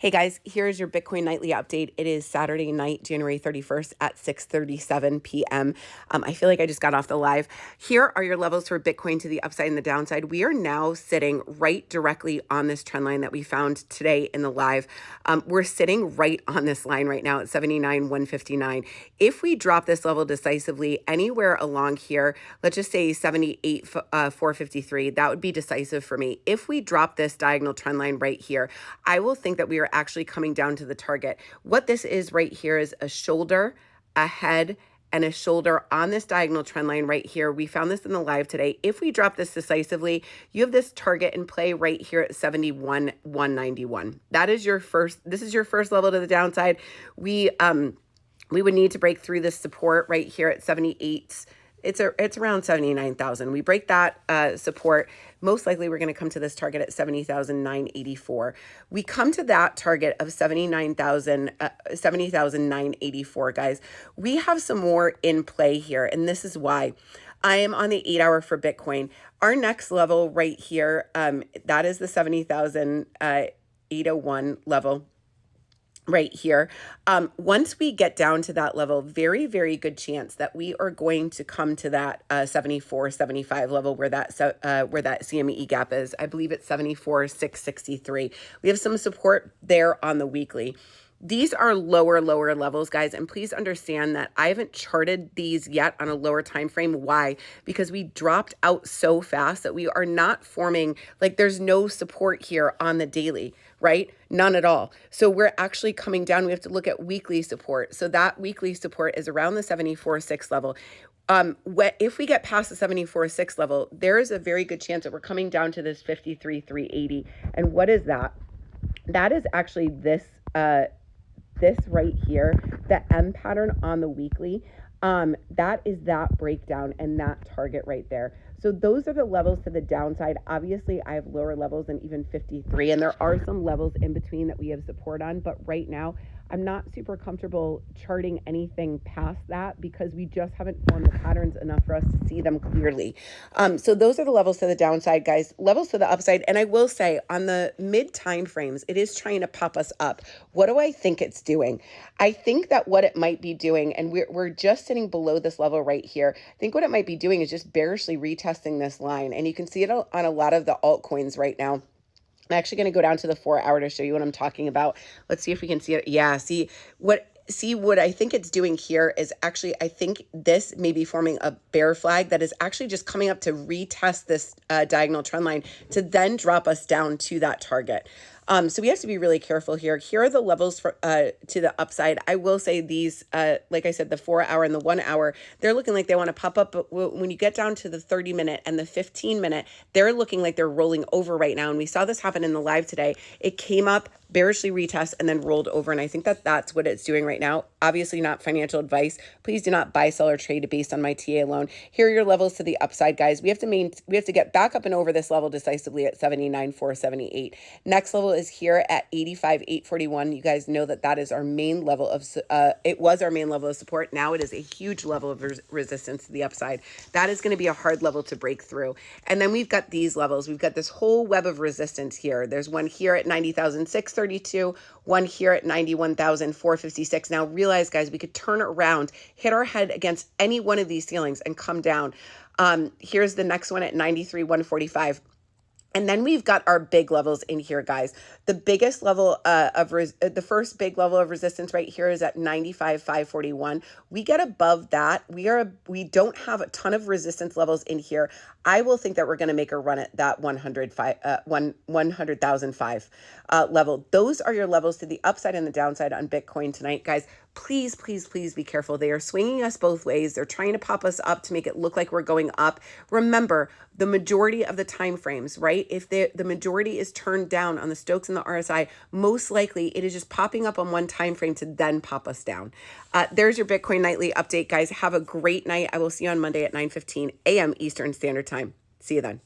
Hey guys, here's your Bitcoin nightly update. It is Saturday night, January 31st at 6:37 p.m. I feel like I just got off the live. Here are your levels for Bitcoin to the upside and the downside. We are now sitting right directly on this trend line that we found today in the live. We're sitting right on this line right now at 79,159. If we drop this level decisively anywhere along here, let's just say 78,453, that would be decisive for me. If we drop this diagonal trend line right here, I will think that we are actually coming down to the target. What this is right here is a shoulder, a head, and a shoulder on this diagonal trend line right here. We found this in the live today. If we drop this decisively, you have this target in play right here at 71,191. That is your first, this is your first level to the downside. We would need to break through this support right here at 78. It's around 79,000. We break that support. Most likely we're going to come to this target at 70,984. We come to that target of 70,984, guys. We have some more in play here, and this is why. I am on the 8-hour for Bitcoin. Our next level right here, that is the 70,801 level. Right here. Once we get down to that level, very, very good chance that we are going to come to that 74, 75 level where that CME gap is. I believe it's 74,663. We have some support there on the weekly. These are lower levels, guys, and please understand that I haven't charted these yet on a lower time frame. Why? Because we dropped out so fast that we are not forming, like there's no support here on the daily, right? None at all. So we're actually coming down. We have to look at weekly support. So that weekly support is around the 74.6 level. If we get past the 74.6 level, there is a very good chance that we're coming down to this 53,380. And what is that? That is actually this right here, the M pattern on the weekly. That is that breakdown and that target right there. So those are the levels to the downside. Obviously, I have lower levels than even 53, and there are some levels in between that we have support on. But right now, I'm not super comfortable charting anything past that because we just haven't formed the patterns enough for us to see them clearly. So those are the levels to the downside, guys. Levels to the upside. And I will say on the mid time frames, it is trying to pop us up. What do I think it's doing? I think that what it might be doing, and we're just sitting below this level right here. I think what it might be doing is just bearishly retesting this line. And you can see it on a lot of the altcoins right now. I'm actually going to go down to the 4-hour to show you what I'm talking about. Let's see if we can see it. Yeah, see what I think it's doing here is actually, I think this may be forming a bear flag that is actually just coming up to retest this diagonal trend line to then drop us down to that target. So we have to be really careful here. Here are the levels for to the upside. I will say these, like I said, the 4-hour and the 1 hour, they're looking like they want to pop up. But when you get down to the 30-minute and the 15-minute, they're looking like they're rolling over right now. And we saw this happen in the live today. It came up, bearishly retest, and then rolled over. And I think that that's what it's doing right now. Obviously not financial advice. Please do not buy, sell, or trade based on my TA alone. Here are your levels to the upside, guys. We have to get back up and over this level decisively at 79,478. Next level is here at 85,841. You guys know that that is our main level of, it was our main level of support. Now it is a huge level of resistance to the upside. That is going to be a hard level to break through. And then we've got these levels. We've got this whole web of resistance here. There's one here at 90,632, one here at 91,456. Now realize, guys, we could turn around, hit our head against any one of these ceilings and come down. Here's the next one at 93,145. And then we've got our big levels in here, guys. The biggest level the first big level of resistance right here is at 95,541. We get above that. We don't have a ton of resistance levels in here. I will think that we're going to make a run at that 100,005 level. Those are your levels to the upside and the downside on Bitcoin tonight, guys. Please, please, please be careful. They are swinging us both ways. They're trying to pop us up to make it look like we're going up. Remember, the majority of the time frames, right? If the majority is turned down on the Stokes and the RSI, most likely it is just popping up on one time frame to then pop us down. There's your Bitcoin nightly update, guys. Have a great night. I will see you on Monday at 9:15 a.m. Eastern Standard Time. See you then.